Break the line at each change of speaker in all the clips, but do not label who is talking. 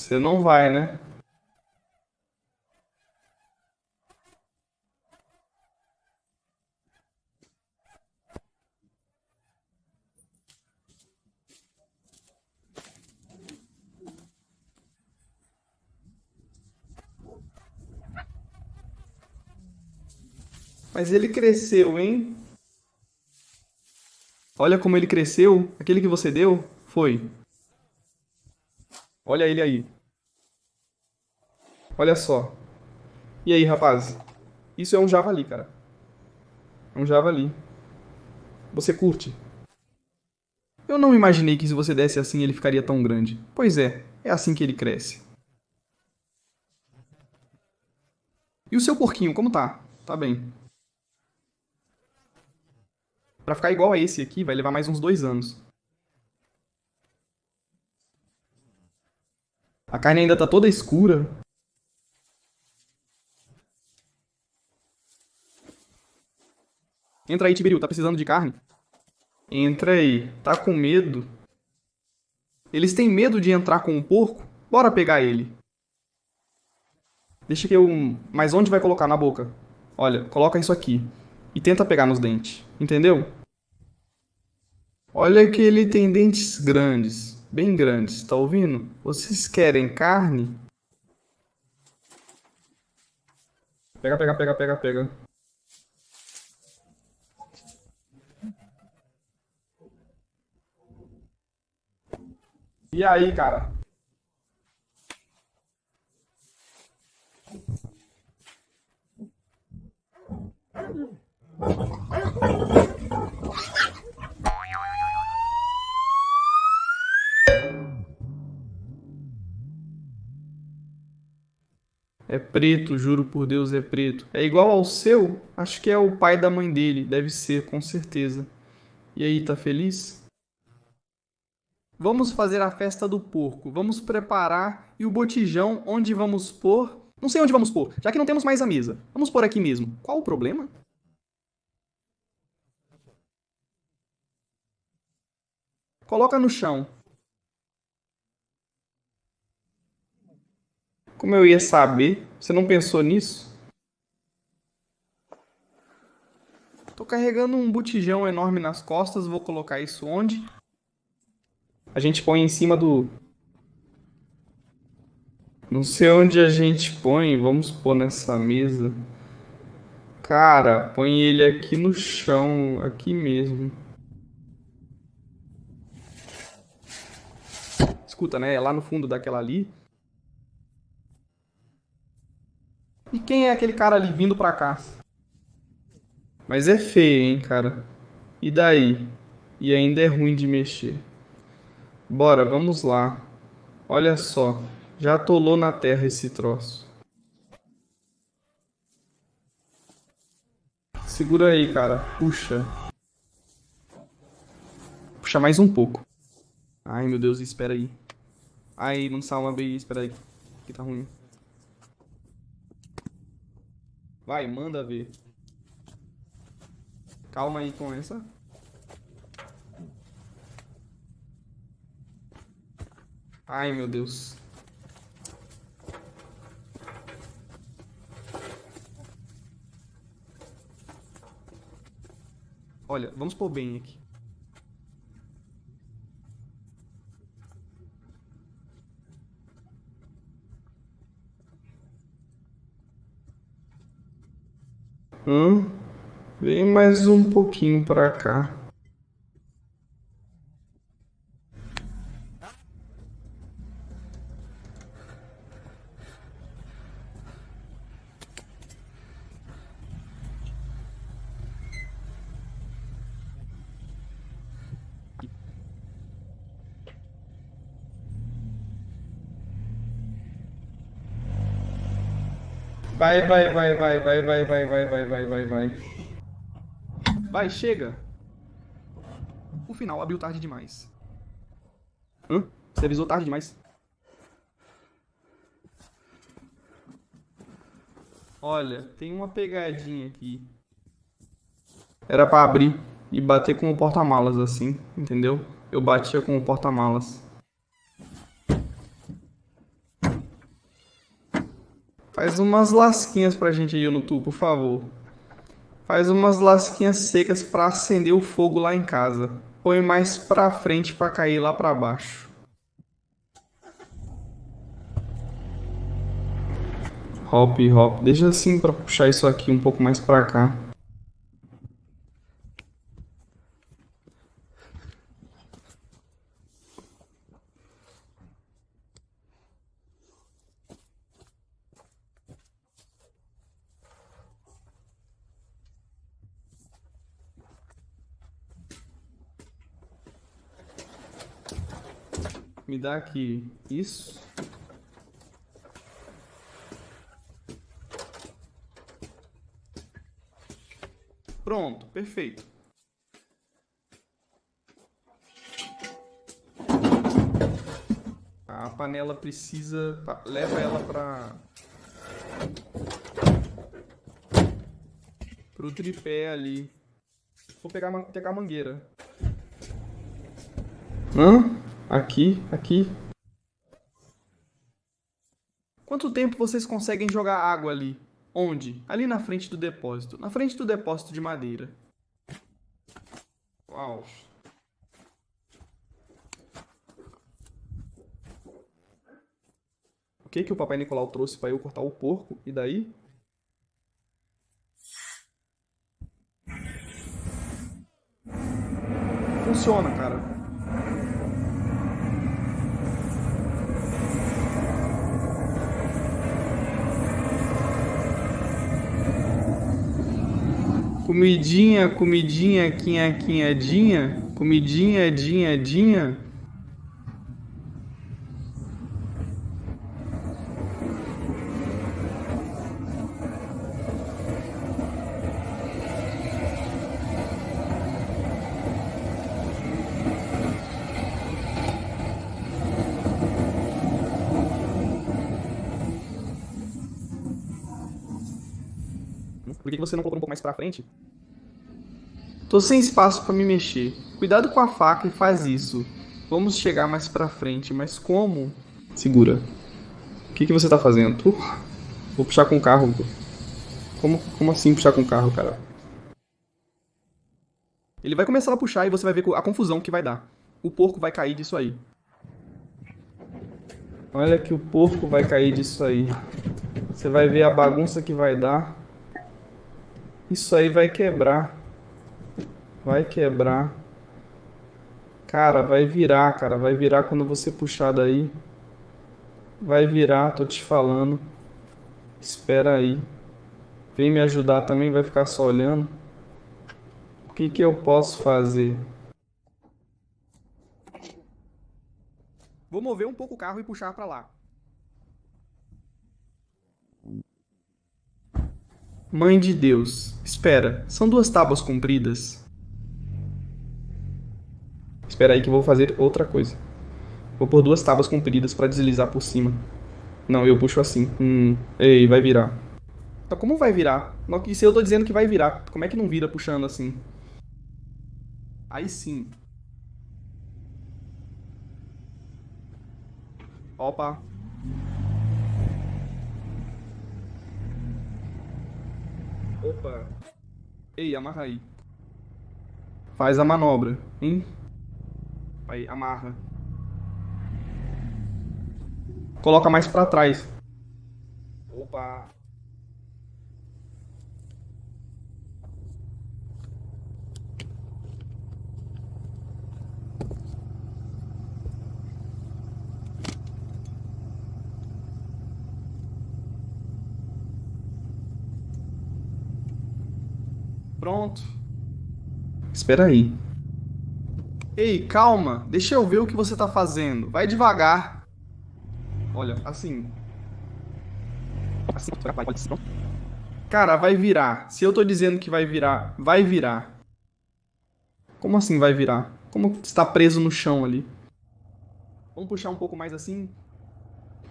Você não vai, né? Mas ele cresceu, hein? Olha como ele cresceu. Aquele que você deu foi. Olha ele aí. Olha só. E aí, rapaz? Isso é um javali, cara. É um javali. Você curte? Eu não imaginei que se você desse assim ele ficaria tão grande. Pois é assim que ele cresce. E o seu porquinho, como tá? Tá bem. Pra ficar igual a esse aqui, vai levar mais uns 2 anos. A carne ainda tá toda escura. Entra aí, Tiberiu, tá precisando de carne? Entra aí. Tá com medo? Eles têm medo de entrar com o porco? Bora pegar ele. Deixa que eu. Mas onde vai colocar na boca? Olha, coloca isso aqui. E tenta pegar nos dentes. Entendeu? Olha que ele tem dentes grandes. Bem grandes, tá ouvindo? Vocês querem carne? Pega, pega, pega, pega, pega. E aí, cara? É preto, juro por Deus, é preto. É igual ao seu? Acho que é o pai da mãe dele, deve ser, com certeza. E aí, tá feliz? Vamos fazer a festa do porco. Vamos preparar e o botijão onde vamos pôr? Não sei onde vamos pôr, já que não temos mais a mesa. Vamos pôr aqui mesmo. Qual o problema? Coloca no chão. Como eu ia saber? Você não pensou nisso? Tô carregando um botijão enorme nas costas, vou colocar isso onde? A gente põe em cima do. Não sei onde a gente põe, vamos pôr nessa mesa. Cara, põe ele aqui no chão, aqui mesmo. Escuta, né? É lá no fundo daquela ali. E quem é aquele cara ali vindo pra cá? Mas é feio, hein, cara? E daí? E ainda é ruim de mexer. Bora, vamos lá. Olha só, já atolou na terra esse troço. Segura aí, cara. Puxa. Puxa mais um pouco. Ai, meu Deus, espera aí. Ai, não salva bem, espera aí. Que tá ruim. Vai, manda ver. Calma aí com essa. Ai, meu Deus. Olha, vamos pôr bem aqui. Hum, vem mais um pouquinho pra cá. Vai, vai, vai, vai, vai, vai, vai, vai, vai, vai, vai, vai. Vai, chega. O final abriu tarde demais. Hã? Você avisou tarde demais? Olha, tem uma pegadinha aqui. Era pra abrir e bater com o porta-malas assim, entendeu? Eu batia com o porta-malas. Faz umas lasquinhas pra gente aí, Yonutu, por favor. Faz umas lasquinhas secas pra acender o fogo lá em casa. Põe mais pra frente pra cair lá pra baixo. Hop, hop. Deixa assim pra puxar isso aqui um pouco mais pra cá. Me dá aqui isso. Pronto, perfeito. A panela precisa... Leva ela pro tripé ali. Vou pegar a mangueira. Hã? Aqui. Quanto tempo vocês conseguem jogar água ali? Onde? Ali na frente do depósito. Na frente do depósito de madeira. Uau. O que o Papai Nicolau trouxe para eu cortar o porco? E daí? Funciona, cara. Comidinha, quinhadinha. Comidinha, dinha. Por que você não colocou um pouco mais pra frente? Tô sem espaço pra me mexer. Cuidado com a faca e faz isso. Vamos chegar mais pra frente, mas como? Segura. O que você tá fazendo? Vou puxar com o carro. Como assim puxar com o carro, cara? Ele vai começar a puxar e você vai ver a confusão que vai dar. O porco vai cair disso aí. Olha que o porco vai cair disso aí. Você vai ver a bagunça que vai dar. Isso aí vai quebrar. Vai quebrar. Cara, vai virar, cara. Vai virar quando você puxar daí. Vai virar, tô te falando. Espera aí. Vem me ajudar também, vai ficar só olhando. O que eu posso fazer? Vou mover um pouco o carro e puxar pra lá. Mãe de Deus. Espera, são duas tábuas compridas. Espera aí que eu vou fazer outra coisa. Vou pôr duas tábuas compridas pra deslizar por cima. Não, eu puxo assim. Ei, vai virar. Então como vai virar? E se eu tô dizendo que vai virar, como é que não vira puxando assim? Aí sim. Opa. Opa. Ei, amarra aí. Faz a manobra, hein? Aí, amarra. Coloca mais pra trás. Opa. Pronto. Espera aí. Ei, calma. Deixa eu ver o que você tá fazendo. Vai devagar. Olha, assim. Assim, pode ser. Cara, vai virar. Se eu tô dizendo que vai virar, vai virar. Como assim vai virar? Como está preso no chão ali? Vamos puxar um pouco mais assim.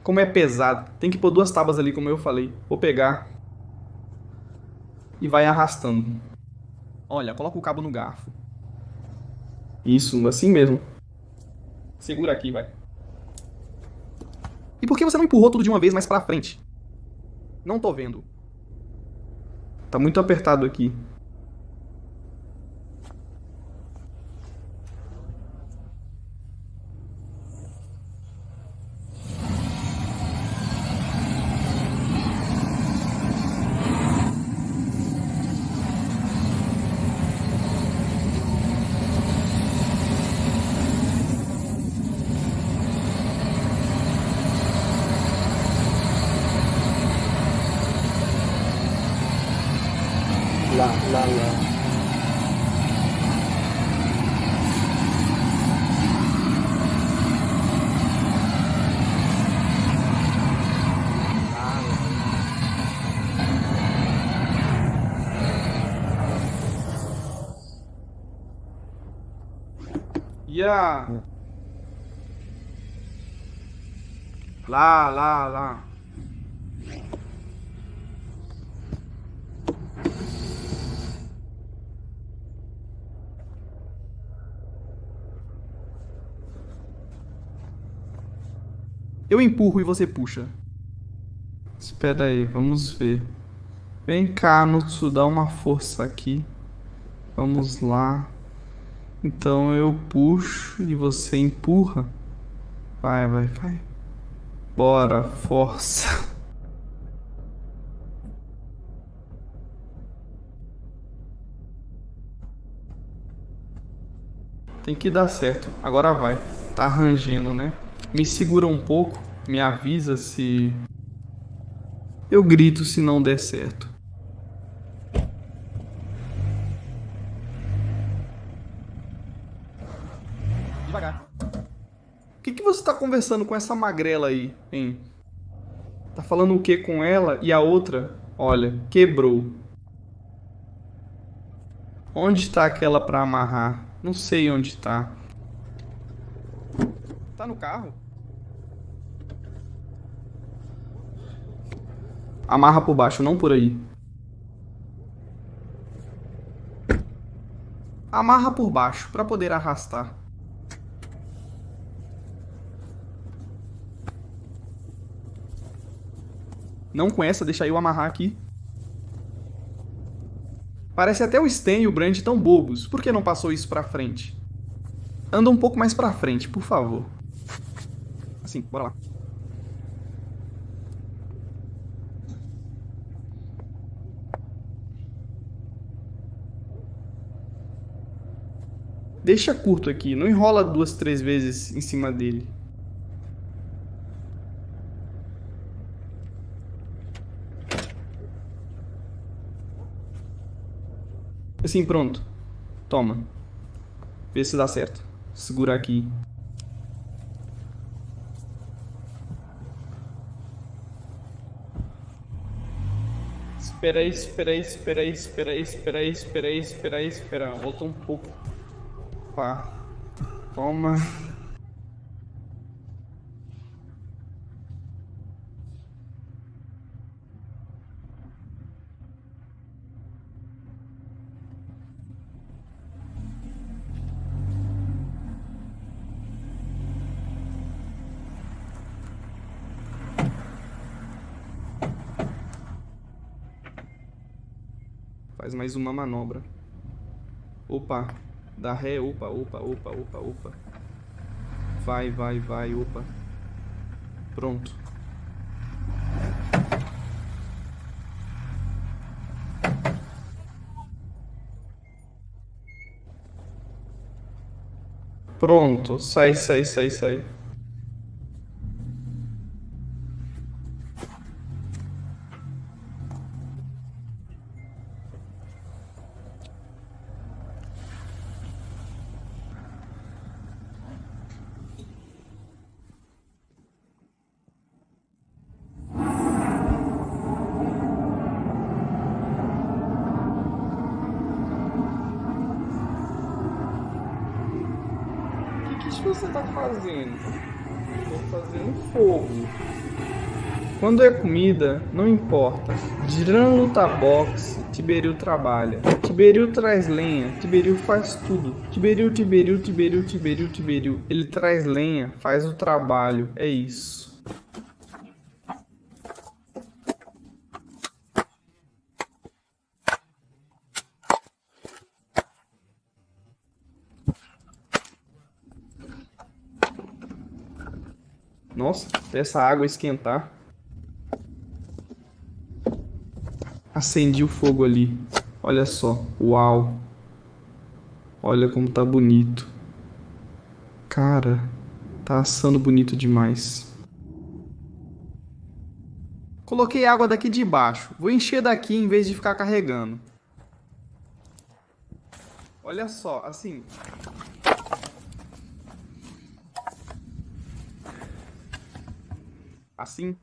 Como é pesado. Tem que pôr duas tábuas ali, como eu falei. Vou pegar. E vai arrastando. Olha, coloca o cabo no garfo. Isso, assim mesmo. Segura aqui, vai. E por que você não empurrou tudo de uma vez mais pra frente? Não tô vendo. Tá muito apertado aqui.
Lá, lá, lá. Lá, lá, lá.
Yeah. Lá, lá, lá. Eu empurro e você puxa. Espera aí, vamos ver. Vem cá, Nutsu, dá uma força aqui. Vamos lá. Então eu puxo e você empurra. Vai, vai, vai. Bora, força. Tem que dar certo. Agora vai. Tá rangendo, né? Me segura um pouco. Me avisa se eu grito se não der certo. Devagar. O que você tá conversando com essa magrela aí, hein? Tá falando o que com ela e a outra? Olha, quebrou. Onde tá aquela pra amarrar? Não sei onde tá. Tá no carro? Amarra por baixo, não por aí. Amarra por baixo pra poder arrastar. Não com essa, deixa eu amarrar aqui. Parece até o Stan e o Brand tão bobos. Por que não passou isso pra frente? Anda um pouco mais pra frente, por favor. Assim, bora lá. Deixa curto aqui, não enrola 2, 3 vezes em cima dele. Assim, pronto. Toma. Vê se dá certo. Segura aqui. Espera aí, espera aí, espera aí, espera aí, espera aí, espera aí, espera aí, espera. Volta um pouco. Pá. Toma. Faz mais uma manobra. Opa. Dá ré, opa, opa, opa, opa, opa. Vai, vai, vai, opa. Pronto. Pronto. Sai, sai, sai, sai. O que você tá fazendo? Tô fazendo fogo. Quando é comida, não importa. Girando luta boxe, Tiberiu trabalha. Tiberiu traz lenha, Tiberiu faz tudo. Tiberiu, Tiberiu, Tiberiu, Tiberiu, Tiberiu. Ele traz lenha, faz o trabalho. É isso. Nossa, até essa água esquentar. Acendi o fogo ali. Olha só. Uau. Olha como tá bonito. Cara, tá assando bonito demais. Coloquei água daqui de baixo. Vou encher daqui em vez de ficar carregando. Olha só, assim. Assim.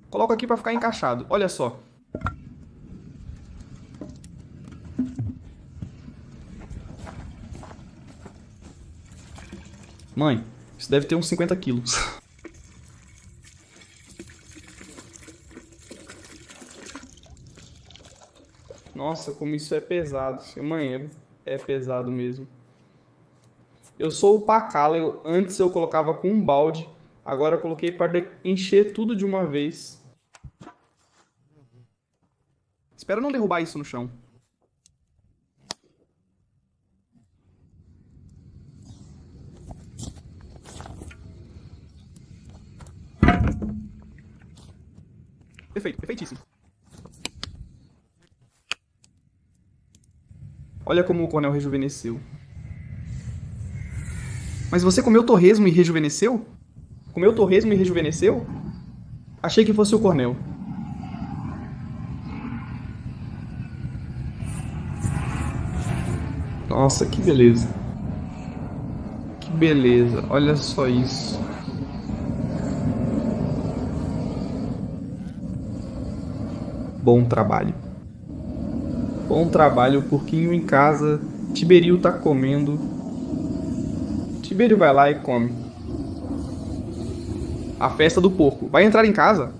Coloco aqui pra ficar encaixado. Olha só. Mãe, isso deve ter uns 50 quilos. Nossa, como isso é pesado. Mãe, é pesado mesmo. Eu sou o pacala. Antes eu colocava com um balde. Agora eu coloquei para encher tudo de uma vez. Espero não derrubar isso no chão. Perfeito, perfeitíssimo. Olha como o coronel rejuvenesceu. Mas você comeu torresmo e rejuvenesceu? Comeu torresmo e rejuvenesceu? Achei que fosse o Cornel. Nossa, que beleza. Que beleza. Olha só isso. Bom trabalho. Bom trabalho, porquinho em casa. Tiberiu tá comendo. Tiberiu vai lá e come. A festa do porco. Vai entrar em casa?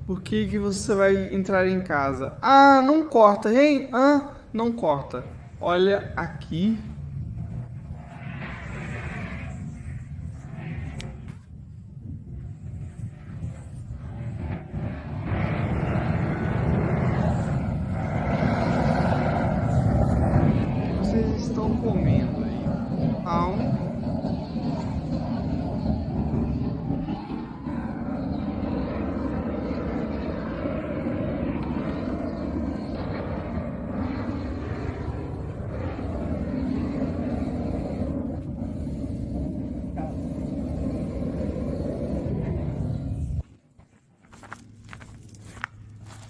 Por que que você vai entrar em casa? Ah, não corta, hein? Ah, não corta. Olha aqui. Vocês estão comendo aí. Ah,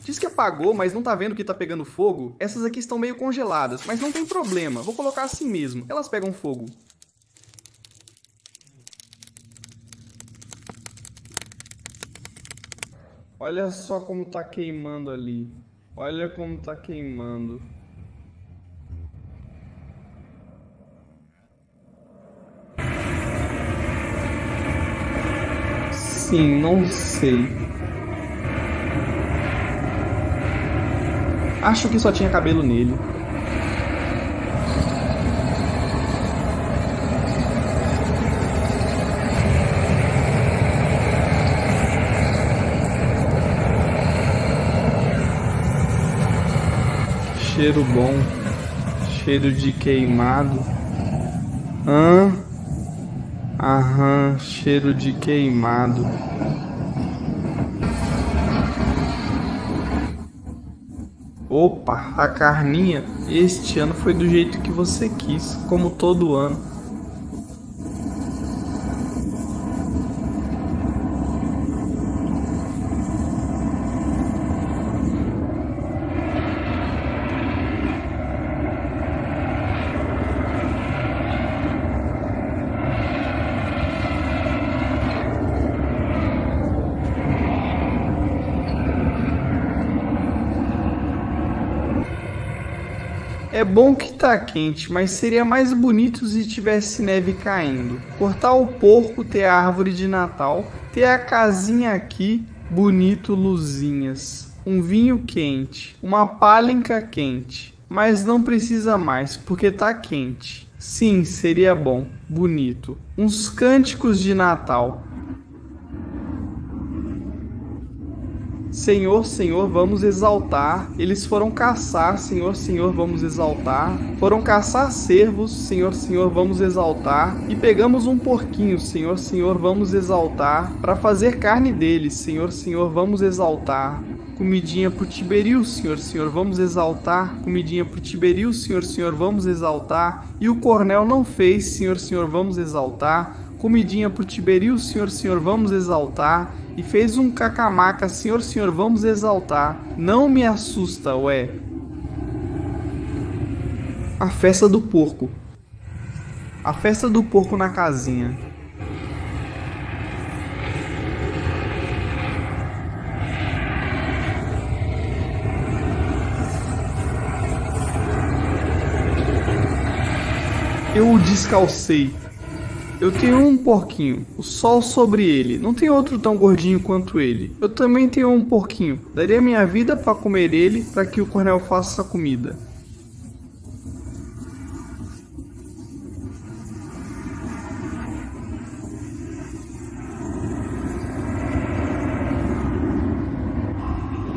diz que apagou, mas não tá vendo que tá pegando fogo? Essas aqui estão meio congeladas, mas não tem problema. Vou colocar assim mesmo. Elas pegam fogo. Olha só como tá queimando ali. Olha como tá queimando. Sim, não sei. Acho que só tinha cabelo nele. Cheiro bom. Cheiro de queimado. Aham, cheiro de queimado. Opa, a carninha este ano foi do jeito que você quis, como todo ano. É bom que tá quente, mas seria mais bonito se tivesse neve caindo. Cortar o porco, ter a árvore de Natal, ter a casinha aqui, bonito, luzinhas. Um vinho quente, uma pálinca quente. Mas não precisa mais, porque tá quente. Sim, seria bom, bonito. Uns cânticos de Natal. Senhor, Senhor, vamos exaltar. Eles foram caçar, Senhor, Senhor, vamos exaltar. Foram caçar cervos, Senhor, Senhor, vamos exaltar. E pegamos um porquinho, Senhor, Senhor, vamos exaltar. Para fazer carne deles, Senhor, Senhor, vamos exaltar. Comidinha pro Tiberil, Senhor, Senhor, vamos exaltar. Comidinha pro Tiberil, Senhor, Senhor, vamos exaltar. E o Cornel não fez, Senhor, Senhor, vamos exaltar. Comidinha pro Tiberil, Senhor, Senhor, vamos exaltar. E fez um cacamaca, Senhor, Senhor, vamos exaltar. Não me assusta, ué. A festa do porco. A festa do porco na casinha. Eu o descalcei. Eu tenho um porquinho, o sol sobre ele. Não tem outro tão gordinho quanto ele. Eu também tenho um porquinho. Daria minha vida para comer ele, para que o Cornel faça essa comida.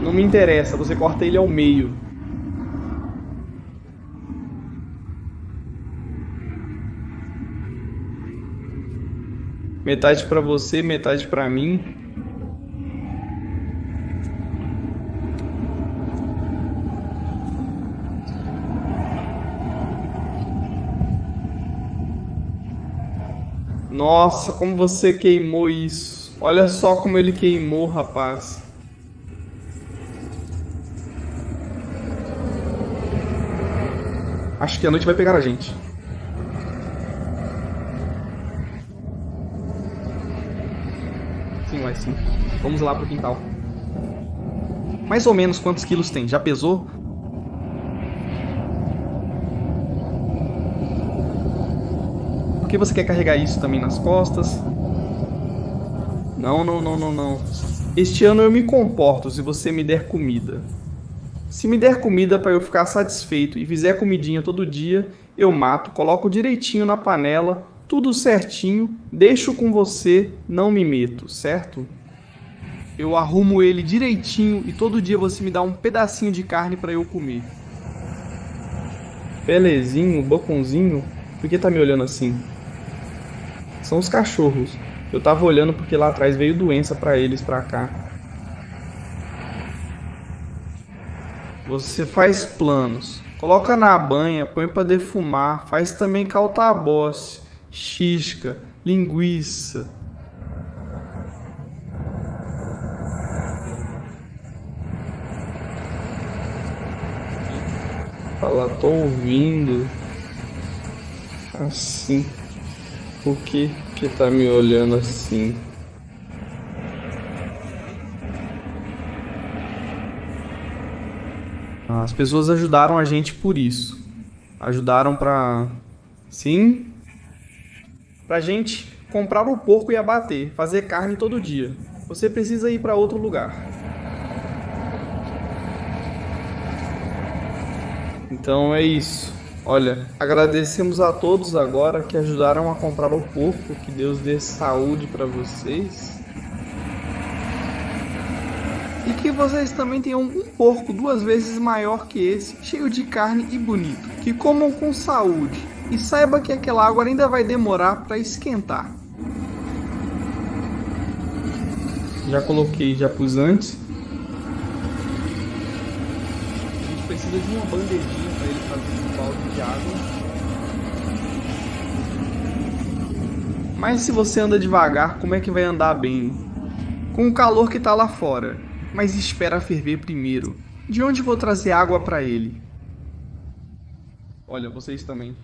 Não me interessa, você corta ele ao meio. Metade pra você, metade pra mim. Nossa, como você queimou isso. Olha só como ele queimou, rapaz. Acho que a noite vai pegar a gente. Sim, vai sim. Vamos lá pro quintal. Mais ou menos quantos quilos tem? Já pesou? Por que você quer carregar isso também nas costas? Não, não, não, não, não. Este ano eu me comporto se você me der comida. Se me der comida para eu ficar satisfeito e fizer comidinha todo dia, eu mato, coloco direitinho na panela, tudo certinho, deixo com você, não me meto, certo? Eu arrumo ele direitinho e todo dia você me dá um pedacinho de carne para eu comer. Belezinho, boconzinho, por que tá me olhando assim? São os cachorros. Eu tava olhando porque lá atrás veio doença para eles pra cá. Você faz planos, coloca na banha, põe para defumar, faz também caltabosse, xisca, linguiça. Fala, tô ouvindo. Assim. Por que tá me olhando assim? As pessoas ajudaram a gente por isso. Ajudaram pra... Sim. Pra gente comprar o porco e abater. Fazer carne todo dia. Você precisa ir pra outro lugar. Então é isso. Olha, agradecemos a todos agora que ajudaram a comprar o porco. Que Deus dê saúde pra vocês. E que vocês também tenham um porco 2 vezes maior que esse, cheio de carne e bonito. Que comam com saúde. E saiba que aquela água ainda vai demorar para esquentar. Já coloquei, já pus antes. A gente precisa de uma bandejinha para ele fazer um balde de água. Mas se você anda devagar, como é que vai andar bem? Com o calor que tá lá fora. Mas espera ferver primeiro. De onde vou trazer água para ele? Olha, vocês também.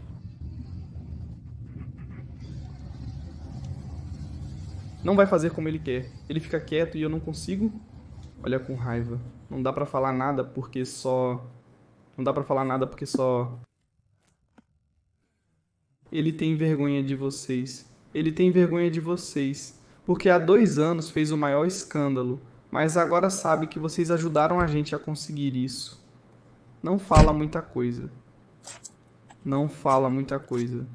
Não vai fazer como ele quer. Ele fica quieto e eu não consigo. Olha, com raiva. Não dá pra falar nada porque só... Não dá pra falar nada porque só... Ele tem vergonha de vocês. Ele tem vergonha de vocês. Porque há 2 anos fez o maior escândalo. Mas agora sabe que vocês ajudaram a gente a conseguir isso. Não fala muita coisa. Não fala muita coisa.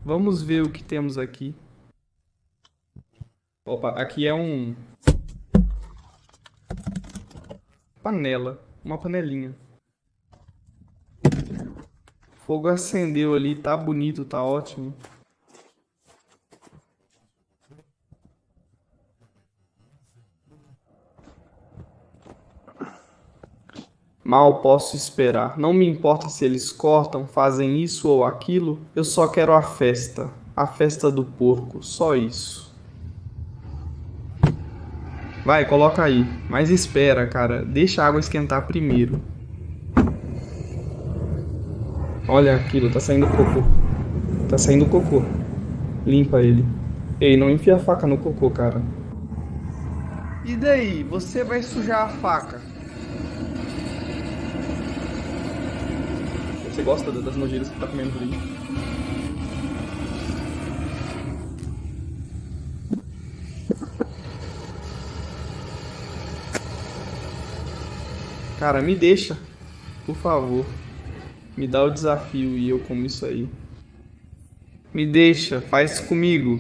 Vamos ver o que temos aqui. Opa, aqui é um... Panela. Uma panelinha. Fogo acendeu ali, tá bonito, tá ótimo. Mal posso esperar. Não me importa se eles cortam, fazem isso ou aquilo. Eu só quero a festa. A festa do porco. Só isso. Vai, coloca aí. Mas espera, cara. Deixa a água esquentar primeiro. Olha aquilo, tá saindo cocô. Tá saindo cocô. Limpa ele. Ei, não enfia a faca no cocô, cara. E daí? Você vai sujar a faca. Você gosta das nojeiras que tá comendo por aí? Cara, me deixa, por favor. Me dá o desafio e eu como isso aí. Me deixa, faz comigo.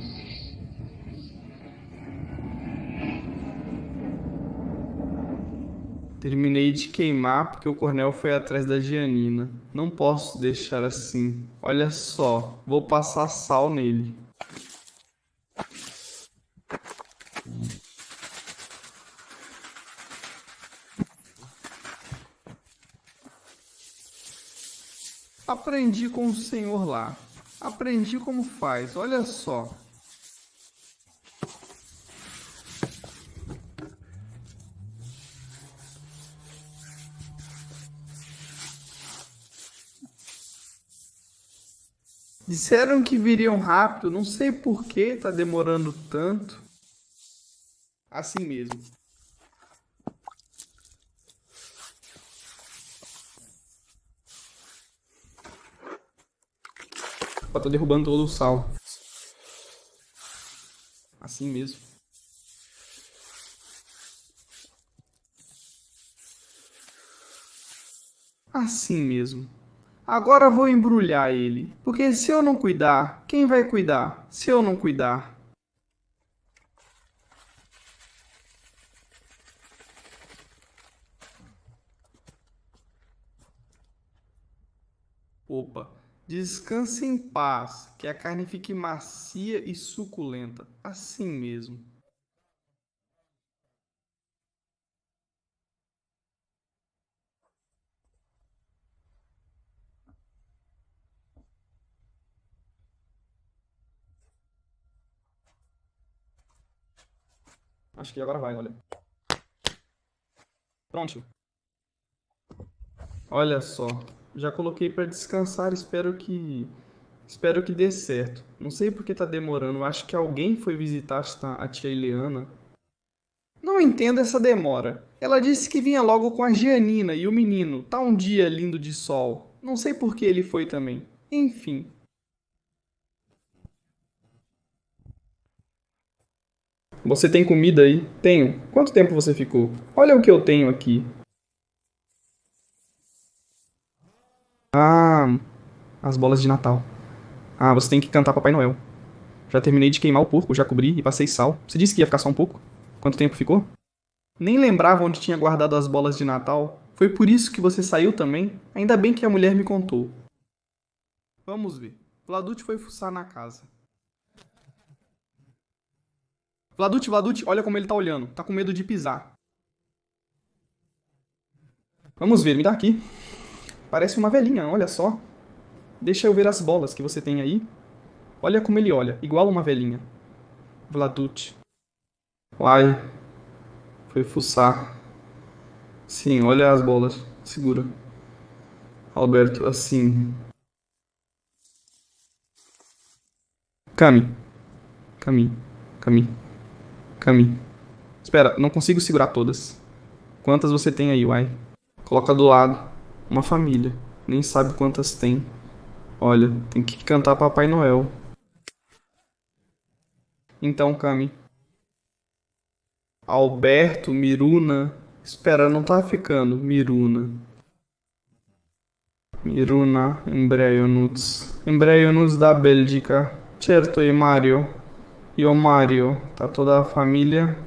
Terminei de queimar porque o Cornel foi atrás da Gianina. Não posso deixar assim. Olha só, vou passar sal nele. Aprendi com o senhor lá. Aprendi como faz, olha só. Disseram que viriam rápido, não sei por que tá demorando tanto. Assim mesmo. Opa, tô derrubando todo o sal. Assim mesmo. Assim mesmo. Agora vou embrulhar ele. Porque se eu não cuidar, quem vai cuidar? Se eu não cuidar. Opa. Descanse em paz, que a carne fique macia e suculenta. Assim mesmo. Acho que agora vai, olha. Pronto. Olha só. Já coloquei para descansar, espero que dê certo. Não sei por que tá demorando. Acho que alguém foi visitar a tia Ileana. Não entendo essa demora. Ela disse que vinha logo com a Gianina e o menino. Tá um dia lindo de sol. Não sei por que ele foi também. Enfim. Você tem comida aí? Tenho. Quanto tempo você ficou? Olha o que eu tenho aqui. Ah, as bolas de Natal. Ah, você tem que cantar Papai Noel. Já terminei de queimar o porco, já cobri e passei sal. Você disse que ia ficar só um pouco? Quanto tempo ficou? Nem lembrava onde tinha guardado as bolas de Natal. Foi por isso que você saiu também? Ainda bem que a mulher me contou. Vamos ver. Vladut foi fuçar na casa. Vladut, olha como ele tá olhando. Tá com medo de pisar. Vamos ver, me dá aqui. Parece uma velhinha, olha só. Deixa eu ver as bolas que você tem aí. Olha como ele olha, igual uma velhinha. Vladut. Uai, foi fuçar. Sim, olha as bolas. Segura. Alberto, assim. Cami. Cami. Cami. Cami. Espera, não consigo segurar todas. Quantas você tem aí, uai? Coloca do lado. Uma família. Nem sabe quantas tem. Olha, tem que cantar Papai Noel. Então, Cami. Alberto, Miruna. Espera, não tá ficando. Miruna. Miruna, Embraionuts. Embraionuts da Bélgica. Certo, e Mario. E o Mario. Tá toda a família?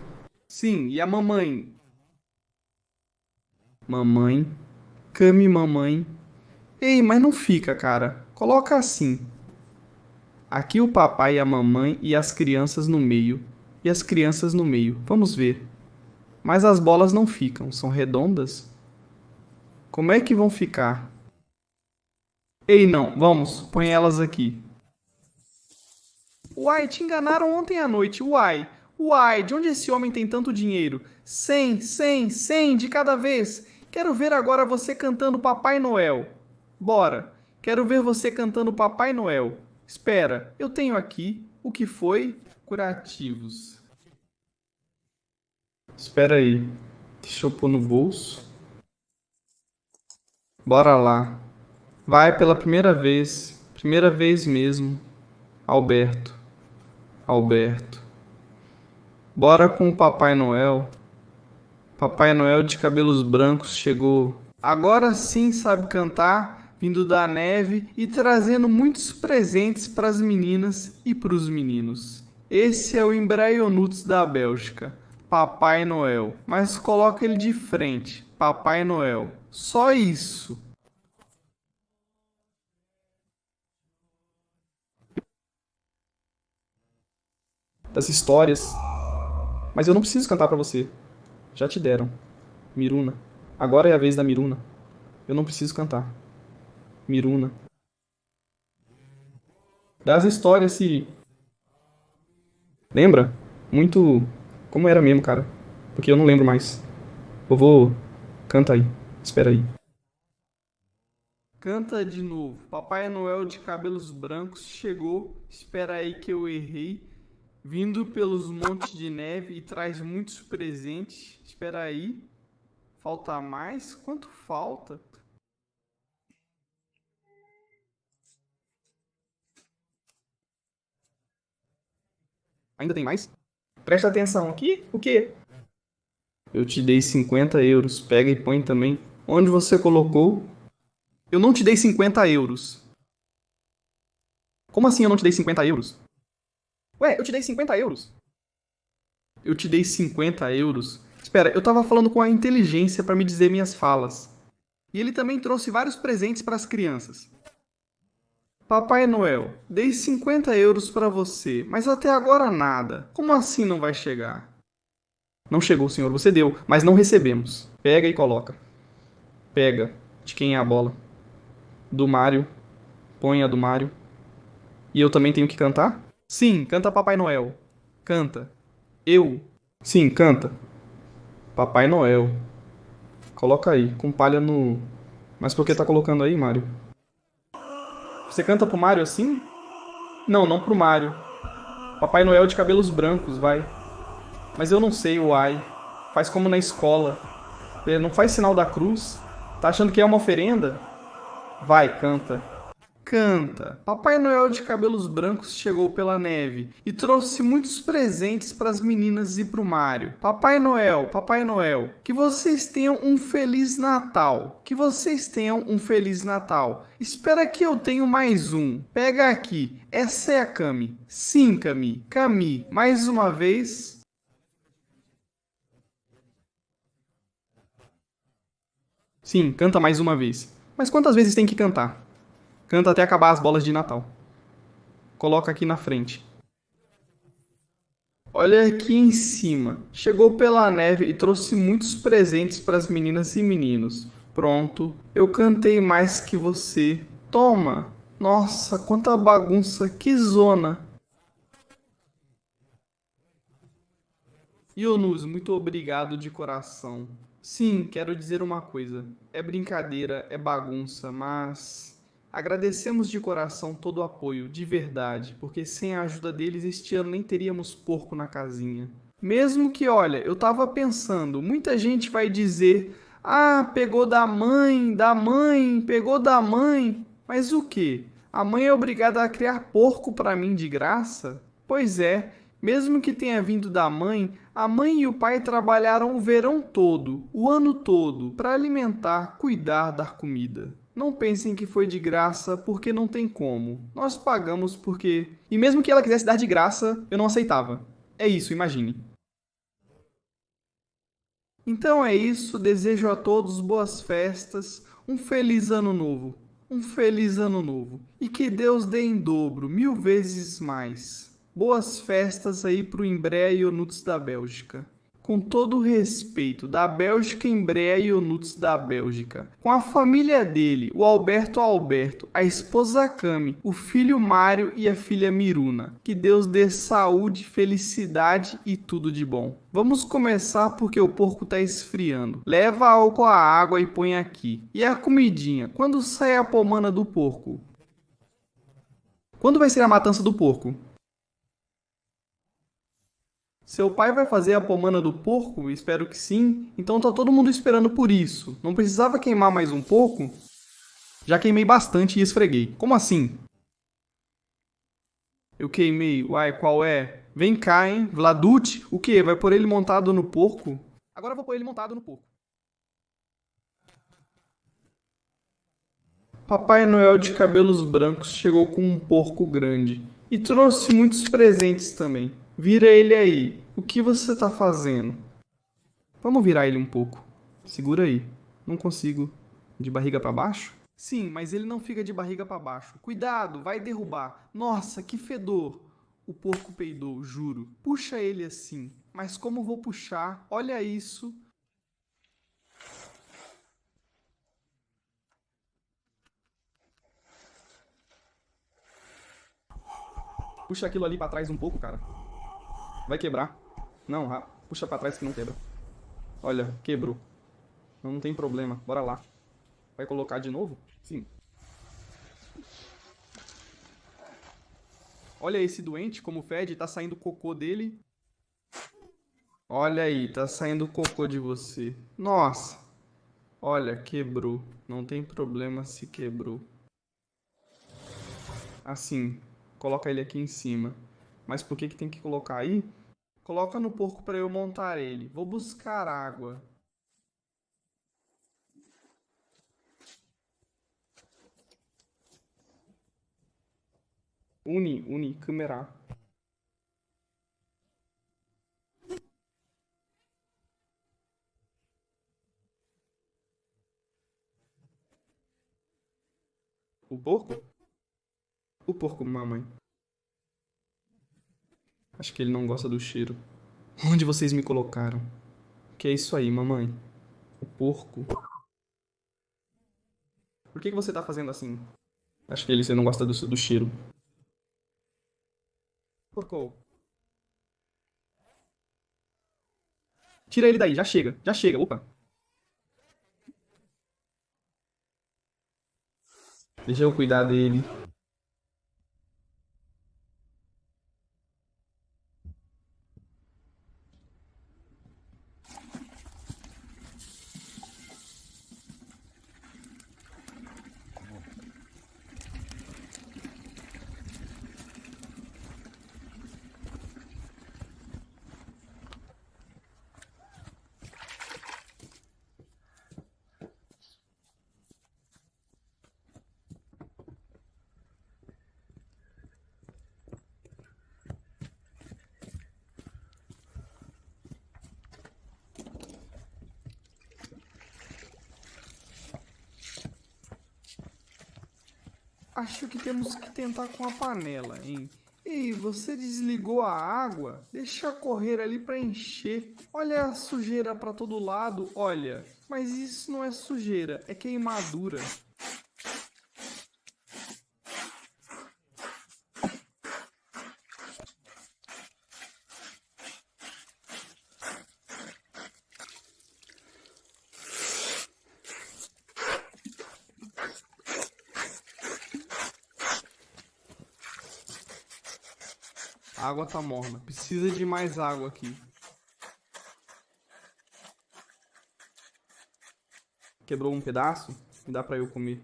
Sim, e a mamãe? mamãe, came mamãe. Ei, mas não fica, cara. Coloca assim. Aqui o papai e a mamãe e as crianças no meio. E as crianças no meio. Vamos ver. Mas as bolas não ficam, são redondas? Como é que vão ficar? Ei, não, vamos, põe elas aqui. Uai, te enganaram ontem à noite, uai. Uai, de onde esse homem tem tanto dinheiro? 100, 100, 100 de cada vez. Quero ver agora você cantando Papai Noel. Bora, quero ver você cantando Papai Noel. Espera, eu tenho aqui o que foi curativos. Espera aí, deixa eu pôr no bolso. Bora lá. Vai pela primeira vez mesmo. Alberto, Alberto. Bora com o Papai Noel. Papai Noel de cabelos brancos chegou. Agora sim sabe cantar, vindo da neve e trazendo muitos presentes para as meninas e para os meninos. Esse é o Embraionuts da Bélgica, Papai Noel. Mas coloca ele de frente, Papai Noel. Só isso. Das histórias. Mas eu não preciso cantar pra você. Já te deram. Miruna. Agora é a vez da Miruna. Eu não preciso cantar. Miruna. Das histórias se... Lembra? Muito... Como era mesmo, cara. Porque eu não lembro mais. Vovô, canta aí. Espera aí. Canta de novo. Papai Noel de cabelos brancos chegou. Espera aí que eu errei. Vindo pelos montes de neve e traz muitos presentes. Espera aí. Falta mais? Quanto falta? Ainda tem mais? Presta atenção aqui. O quê? Eu te dei 50 euros. Pega e põe também. Onde você colocou? Eu não te dei 50 euros. Como assim eu não te dei 50 euros? Ué, eu te dei 50 euros. Eu te dei 50 euros? Espera, eu tava falando com a inteligência para me dizer minhas falas. E ele também trouxe vários presentes para as crianças. Papai Noel, dei 50 euros para você, mas até agora nada. Como assim não vai chegar? Não chegou, senhor, você deu, mas não recebemos. Pega e coloca. Pega. De quem é a bola? Do Mário. Põe a do Mário. E eu também tenho que cantar? Sim, canta Papai Noel. Canta. Eu? Sim, canta. Papai Noel. Coloca aí, com palha no... Mas por que tá colocando aí, Mário? Você canta pro Mário assim? Não, não pro Mário. Papai Noel de cabelos brancos, vai. Mas eu não sei, uai. Faz como na escola. Não faz sinal da cruz. Tá achando que é uma oferenda? Vai, canta. Canta. Papai Noel de cabelos brancos chegou pela neve e trouxe muitos presentes para as meninas e pro Mário. Papai Noel, que vocês tenham um feliz Natal. Que vocês tenham um feliz Natal. Espera que eu tenho mais um. Pega aqui. Essa é a Cami. Sim, Cami. Cami, mais uma vez. Sim, canta mais uma vez. Mas quantas vezes tem que cantar? Canta até acabar as bolas de Natal. Coloca aqui na frente. Olha aqui em cima. Chegou pela neve e trouxe muitos presentes para as meninas e meninos. Pronto. Eu cantei mais que você. Toma. Nossa, quanta bagunça. Que zona. Ionus, muito obrigado de coração. Sim, quero dizer uma coisa. É brincadeira, é bagunça, mas... Agradecemos de coração todo o apoio, de verdade, porque sem a ajuda deles este ano nem teríamos porco na casinha. Mesmo que, olha, eu tava pensando, muita gente vai dizer: ah, pegou da mãe, pegou da mãe. Mas o quê? A mãe é obrigada a criar porco pra mim de graça? Pois é, mesmo que tenha vindo da mãe, a mãe e o pai trabalharam o verão todo, o ano todo, para alimentar, cuidar, dar comida. Não pensem que foi de graça, porque não tem como. Nós pagamos porque... E mesmo que ela quisesse dar de graça, eu não aceitava. É isso, imagine. Então é isso, desejo a todos boas festas, um feliz ano novo. Um feliz ano novo. E que Deus dê em dobro, 1000 vezes mais. Boas festas aí pro Embraer Ionuts da Bélgica. Com todo o respeito, da Bélgica Embraer Ionuts da Bélgica. Com a família dele, o Alberto, a esposa Cami, o filho Mário e a filha Miruna. Que Deus dê saúde, felicidade e tudo de bom. Vamos começar porque o porco tá esfriando. Leva álcool à água e põe aqui. E a comidinha? Quando sai a pomana do porco? Quando vai ser a matança do porco? Seu pai vai fazer a pomana do porco? Espero que sim. Então tá todo mundo esperando por isso. Não precisava queimar mais um pouco? Já queimei bastante e esfreguei. Como assim? Eu queimei. Uai, qual é? Vem cá, hein? Vladut, o quê? Vai pôr ele montado no porco? Agora eu vou pôr ele montado no porco. Papai Noel de cabelos brancos chegou com um porco grande e trouxe muitos presentes também. Vira ele aí. O que você tá fazendo? Vamos virar ele um pouco. Segura aí. Não consigo. De barriga pra baixo? Sim, mas ele não fica de barriga pra baixo. Cuidado, vai derrubar. Nossa, que fedor. O porco peidou, juro. Puxa ele assim. Mas como vou puxar? Olha isso. Puxa aquilo ali pra trás um pouco, cara. Vai quebrar. Não, puxa pra trás que não quebra. Olha, quebrou. Não tem problema. Bora lá. Vai colocar de novo? Sim. Olha esse doente como fede, tá saindo cocô dele. Olha aí, tá saindo cocô de você. Nossa. Olha, quebrou. Não tem problema se quebrou. Assim, coloca ele aqui em cima. Mas por que que tem que colocar aí? Coloca no porco para eu montar ele. Vou buscar água. Uni, câmera. O porco? O porco, mamãe. Acho que ele não gosta do cheiro. Onde vocês me colocaram? Que é isso aí, mamãe? O porco. Por que que você tá fazendo assim? Acho que você não gosta do cheiro. Porco. Tira ele daí, já chega, já chega. Opa. Deixa eu cuidar dele. Acho que temos que tentar com a panela, hein? Ei, você desligou a água? Deixa correr ali para encher. Olha a sujeira para todo lado, olha. Mas isso não é sujeira, é queimadura. A água tá morna. Precisa de mais água aqui. Quebrou um pedaço? Dá pra eu comer.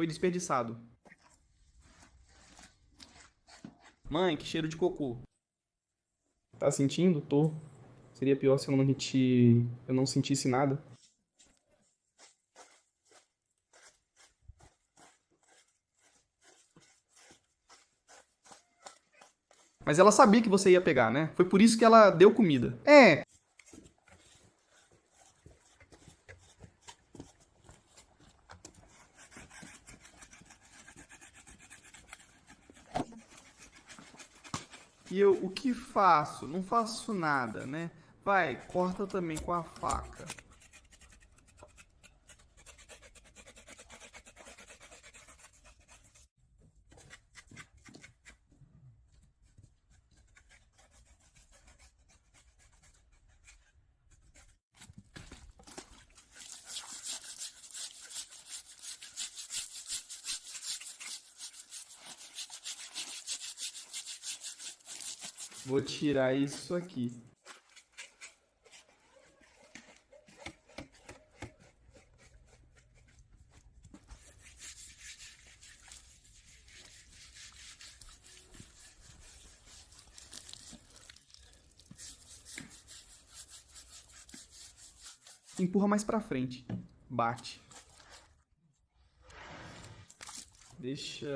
Foi desperdiçado. Mãe, que cheiro de cocô. Tá sentindo? Tô. Seria pior se eu não sentisse nada. Mas ela sabia que você ia pegar, né? Foi por isso que ela deu comida. É. E eu, o que faço? Não faço nada, né? Vai, corta também com a faca. Vou tirar isso aqui. Empurra mais pra frente. Bate. Deixa.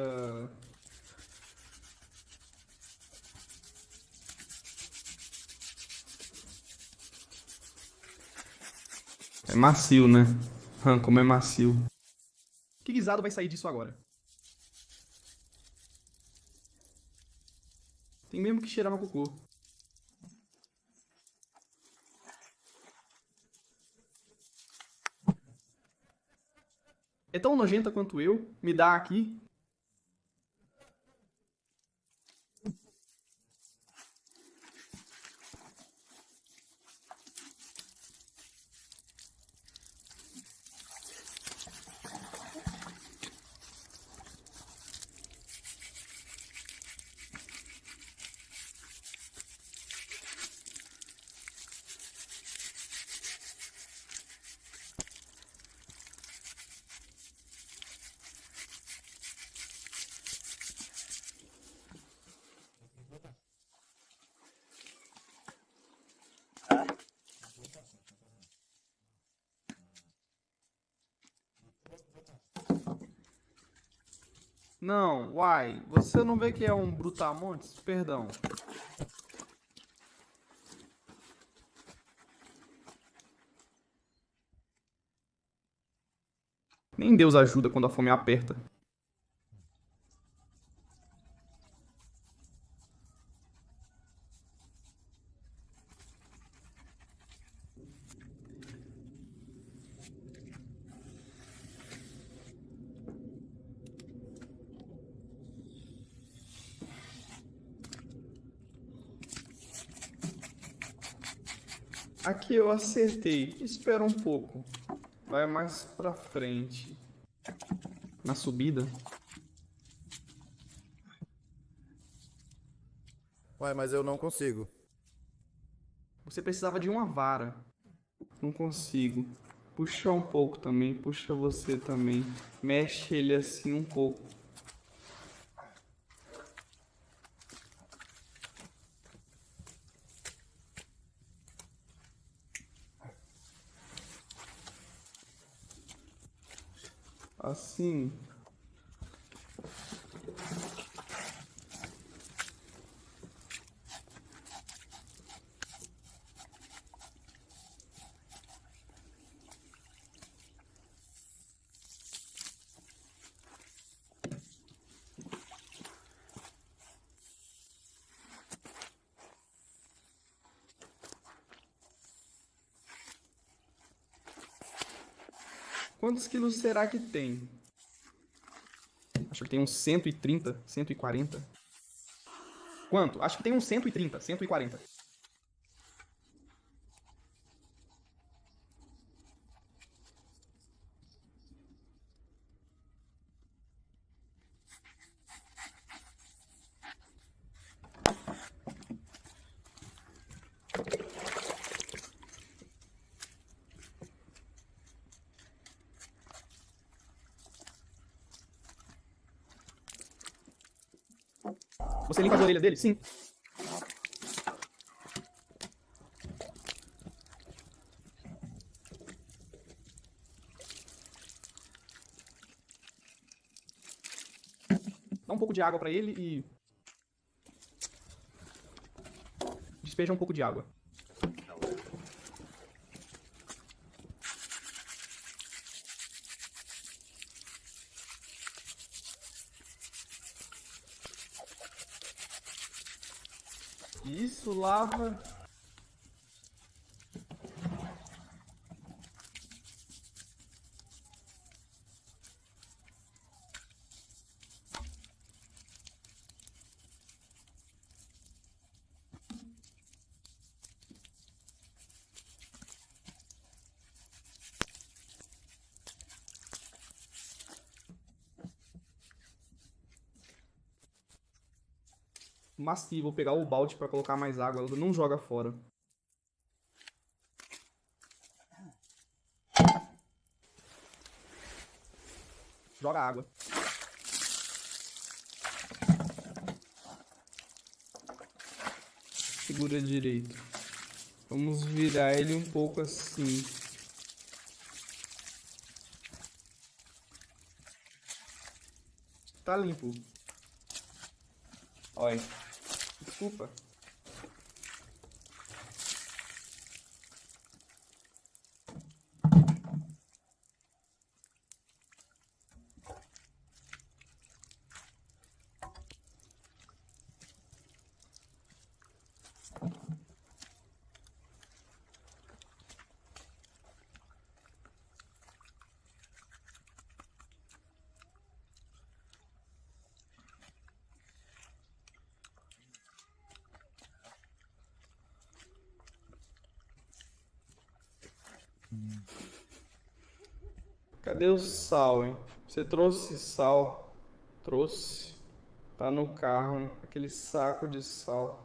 É macio, né? Como é macio. Que guisado vai sair disso agora? Tem mesmo que cheirar no cocô. É tão nojenta quanto eu. Me dá aqui. Não, uai. Você não vê que é um brutamontes? Perdão. Nem Deus ajuda quando a fome aperta. Aqui eu acertei. Espera um pouco. Vai mais pra frente. Na subida.
Ué, mas eu não consigo.
Você precisava de uma vara. Não consigo. Puxa um pouco também. Puxa você também. Mexe ele assim um pouco. Assim. Quantos quilos será que tem? Acho que tem uns 130, 140. Quanto? Acho que tem uns 130, 140. Você limpa as orelhas dele? Sim. Dá um pouco de água pra ele e... despeja um pouco de água. Isso, lava. Mastia, vou pegar o balde pra colocar mais água, não joga fora. Joga água. Segura direito. Vamos virar ele um pouco assim. Tá limpo. Olha. Desculpa. Cadê o sal, hein? Você trouxe sal? Trouxe. Tá no carro, hein? Aquele saco de sal.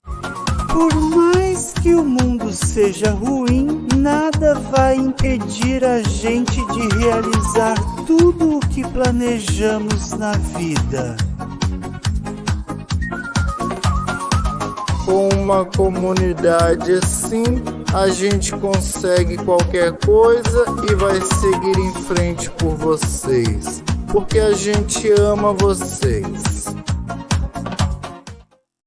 Por mais que o mundo seja ruim, nada vai impedir a gente de realizar tudo o que planejamos na vida.
Com uma comunidade assim, a gente consegue qualquer coisa e vai seguir em frente por vocês, porque a gente ama vocês.